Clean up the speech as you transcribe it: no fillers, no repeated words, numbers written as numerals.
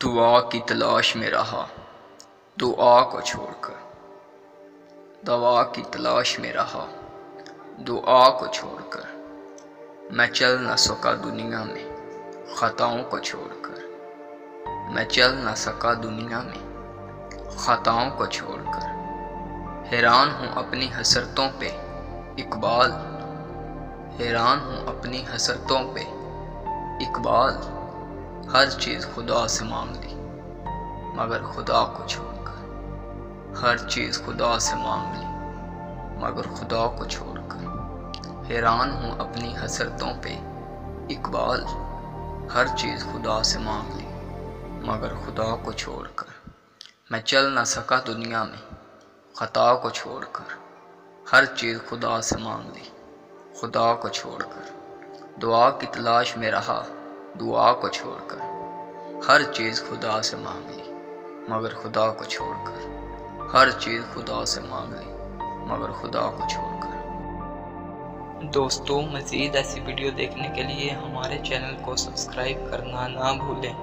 دعا کی تلاش میں رہا دعا کو چھوڑ کر، دوا کی تلاش میں رہا دعا کو چھوڑ کر، میں چل نہ سکا دنیا میں خطاؤں کو چھوڑ کر، میں چل نہ سکا دنیا میں خطاؤں کو چھوڑ کر، حیران ہوں اپنی حسرتوں پہ اقبال، حیران ہوں اپنی حسرتوں پہ اقبال، ہر چیز خدا سے مانگ لی مگر خدا کو چھوڑ کر، ہر چیز خدا سے مانگ لی مگر خدا کو چھوڑ کر، حیران ہوں اپنی حسرتوں پہ اقبال، ہر چیز خدا سے مانگ لی مگر خدا کو چھوڑ کر، میں چل نہ سکا دنیا میں خطا کو چھوڑ کر، ہر چیز خدا سے مانگ لی خدا کو چھوڑ کر، دعا کی تلاش میں رہا دعا کو چھوڑ کر، ہر چیز خدا سے مانگ لی مگر خدا کو چھوڑ کر، ہر چیز خدا سے مانگ لی مگر خدا کو چھوڑ کر۔ دوستو، مزید ایسی ویڈیو دیکھنے کے لیے ہمارے چینل کو سبسکرائب کرنا نہ بھولیں۔